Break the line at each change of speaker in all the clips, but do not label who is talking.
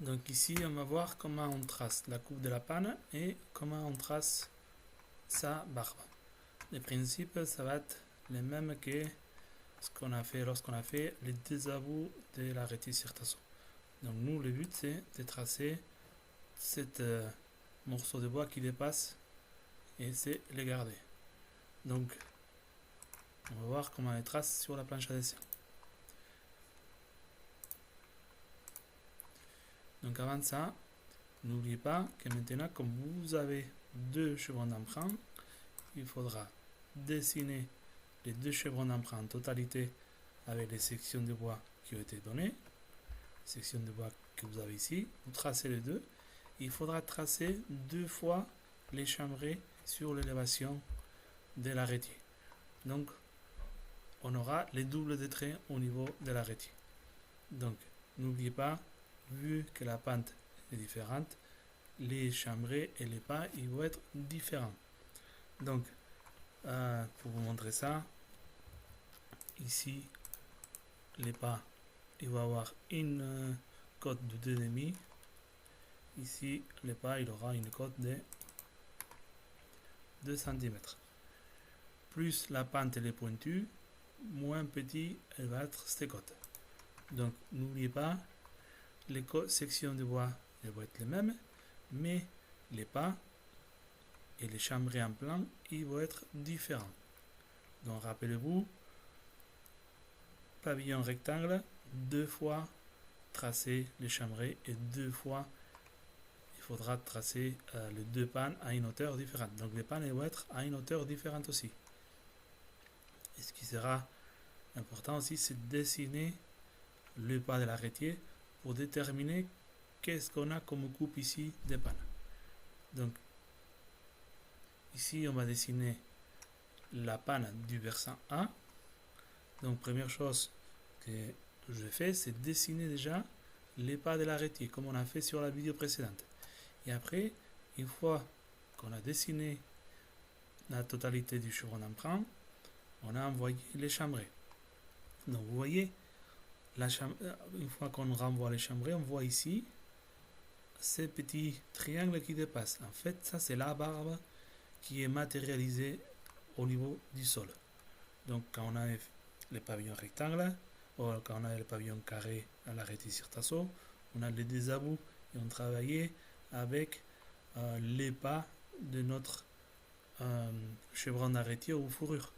Donc ici, on va voir comment on trace la coupe de la panne et comment on trace sa barbe. Les principes, ça va être les mêmes que ce qu'on a fait lorsqu'on a fait les désabos de la réticule. Donc nous, le but, c'est de tracer cet morceau de bois qui dépasse et c'est le garder. Donc, on va voir comment on les trace sur la planche à dessin. Donc avant ça, n'oubliez pas que maintenant, comme vous avez deux chevrons d'emprunt, il faudra dessiner les deux chevrons d'emprunt en totalité avec les sections de bois qui ont été données. Section de bois que vous avez ici, vous tracez les deux. Il faudra tracer deux fois les chambrées sur l'élévation de l'arrêté. Donc, on aura les doubles de traits au niveau de l'arrêté. Donc, n'oubliez pas, vu que la pente est différente, les chambrées et les pas ils vont être différents. Donc, pour vous montrer ça, ici, les pas, il va avoir une cote de 2,5. Ici, le pas, il aura une cote de 2 cm. Plus la pente elle est pointue, moins petit elle va être cette cote. Donc, n'oubliez pas, les sections de bois elles vont être les mêmes, mais les pas et les chambrées en plan, ils vont être différents. Donc, rappelez-vous, pavillon rectangle, deux fois tracer les chambrées et deux fois il faudra tracer les deux pannes à une hauteur différente. Donc les pannes vont être à une hauteur différente aussi. Et ce qui sera important aussi, c'est de dessiner le pas de l'arrêtier pour déterminer qu'est-ce qu'on a comme coupe ici des pannes. Donc ici on va dessiner la panne du versant A. Donc première chose que je fais, c'est dessiner déjà les pas de l'arrêtier comme on a fait sur la vidéo précédente. Et après, une fois qu'on a dessiné la totalité du chevron d'emprunt, on a envoyé les chambrées. Donc vous voyez, une fois qu'on renvoie les chambrées, on voit ici ces petits triangles qui dépassent. En fait, ça c'est la barbe qui est matérialisée au niveau du sol. Donc quand on a les pavillons rectangles, ou quand on a le pavillon carré à la réticule, on a les désabos et on travaillait avec les pas de notre chevron d'arrêtier ou fourrure.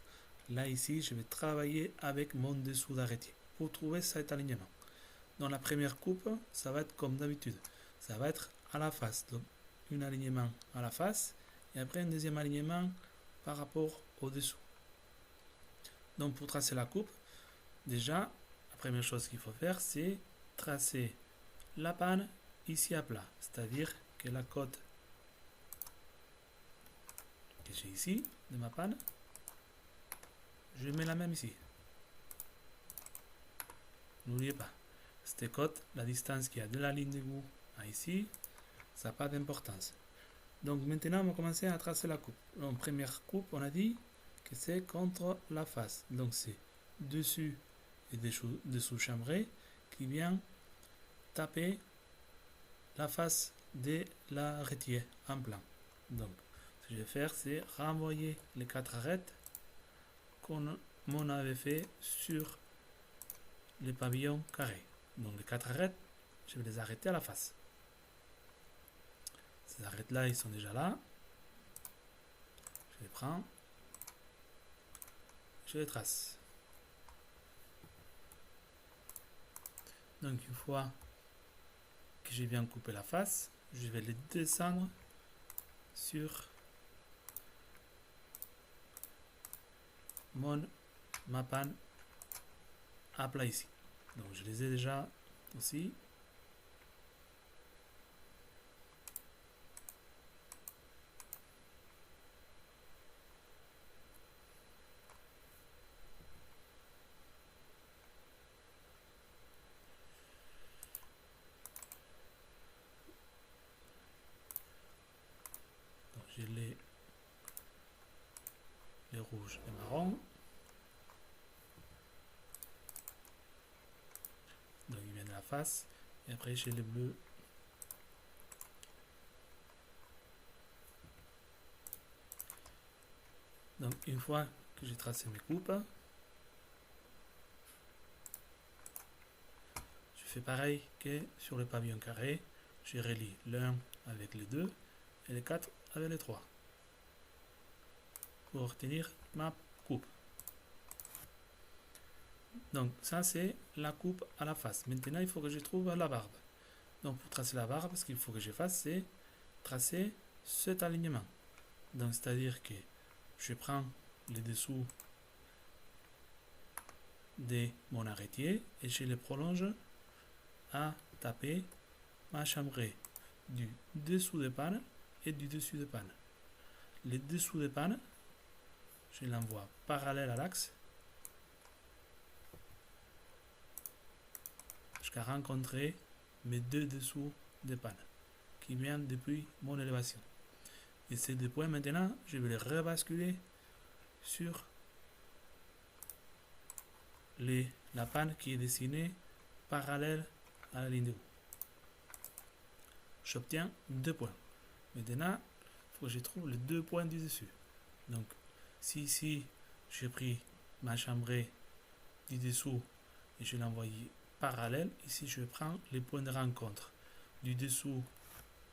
Là ici, je vais travailler avec mon dessous d'arrêtier pour trouver cet alignement. Dans la première coupe, ça va être comme d'habitude. Ça va être à la face. Donc, un alignement à la face et après un deuxième alignement par rapport au dessous. Donc, pour tracer la coupe, déjà, la première chose qu'il faut faire, c'est tracer la panne ici à plat. C'est-à-dire que la cote que j'ai ici de ma panne, je mets la même ici. N'oubliez pas, cette cote, la distance qu'il y a de la ligne de goût à ici, ça n'a pas d'importance. Donc maintenant, on va commencer à tracer la coupe. En première coupe, on a dit que c'est contre la face. Donc c'est dessus et dessous chambré qui vient taper la face de l'arrêtier en plan. Donc ce que je vais faire, c'est renvoyer les 4 arêtes qu'on avait fait sur les pavillons carrés. Donc les 4 arêtes, je vais les arrêter à la face. Ces arêtes-là, ils sont déjà là. Je les prends. Je les trace. Donc une fois que j'ai bien coupé la face, je vais les descendre sur ma panne à plat ici. Donc je les ai déjà aussi. Donc j'ai les rouges et marrons. Donc il vient de la face. Et après j'ai les bleus Donc une fois que j'ai tracé mes coupes, je fais pareil que sur le pavillon carré, je relie le 1 avec les 2 et le 4 avec les 3 pour obtenir ma coupe. Donc ça c'est la coupe à la face. Maintenant il faut que je trouve la barbe. Donc pour tracer la barbe, ce qu'il faut que je fasse, c'est tracer cet alignement. Donc c'est-à-dire que je prends les dessous de mon arrêtier et je les prolonge à taper ma chambrée du dessous de panne et du dessus de panne. Les dessous de panne, je l'envoie parallèle à l'axe jusqu'à rencontrer mes deux dessous de panne qui viennent depuis mon élévation. Et ces deux points maintenant, je vais les rebasculer sur la panne qui est dessinée parallèle à la ligne de haut. J'obtiens 2 points. Maintenant, il faut que je trouve les 2 points du dessus. Donc, si ici, j'ai pris ma chambrée du dessous et je l'ai envoyé parallèle, ici, je prends les points de rencontre du dessous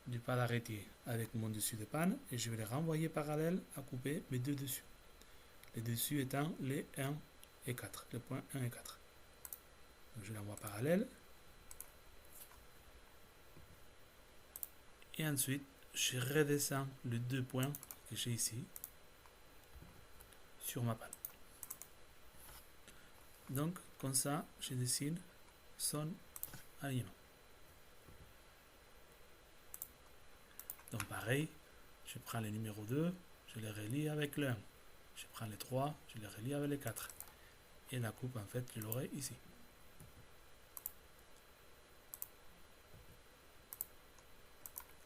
du pas d'arrêté avec mon dessus de panne et je vais les renvoyer parallèle à couper mes deux dessus. Les dessus étant les 1 et 4, les points 1 et 4. Donc, je l'envoie parallèle. Et ensuite, je redescends les 2 points que j'ai ici sur ma panne. Donc, comme ça, je dessine son alignement. Donc, pareil, je prends les numéros 2, je les relie avec le 1. Je prends les 3, je les relie avec les 4. Et la coupe, en fait, je l'aurai ici.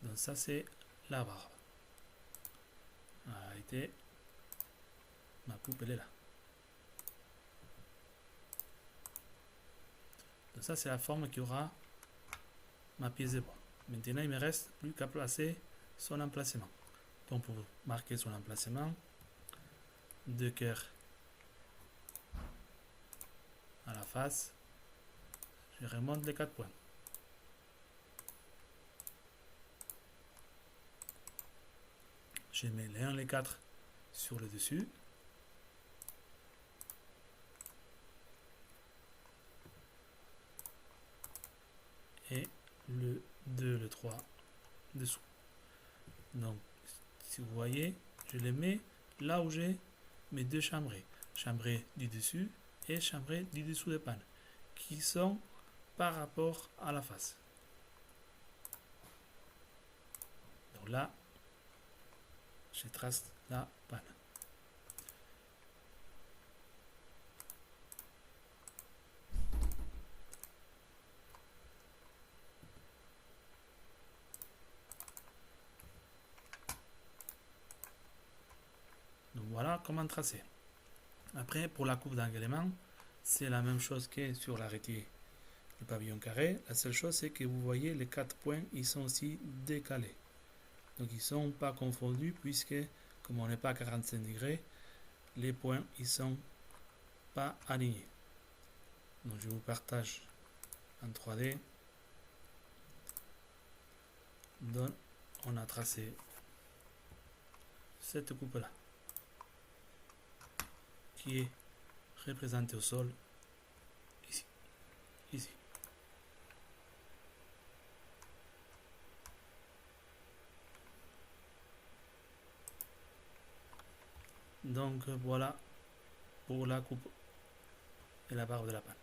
Donc, ça, c'est la barbe. En réalité, ma coupe, elle est là. Donc, ça, c'est la forme qui aura ma pièce de bois. Maintenant, il me reste plus qu'à placer son emplacement. Donc, pour marquer son emplacement, 2 cœurs à la face, je remonte les 4 points. Je mets les 1, les 4 sur le dessus. Et le 2, le 3 dessous. Donc, si vous voyez, je les mets là où j'ai mes 2 chambrées. Chambrée du dessus et chambrée du dessous de panne. Qui sont par rapport à la face. Donc là, je trace la panne. Donc voilà comment tracer. Après, pour la coupe d'englement, c'est la même chose que sur l'arrêté du pavillon carré. La seule chose, c'est que vous voyez les 4 points, ils sont aussi décalés. Donc ils ne sont pas confondus puisque, comme on n'est pas à 45 degrés, les points, ils ne sont pas alignés. Donc je vous partage en 3D. Donc on a tracé cette coupe-là qui est représentée au sol ici. Ici. Donc voilà pour la coupe et la barbe de la panne.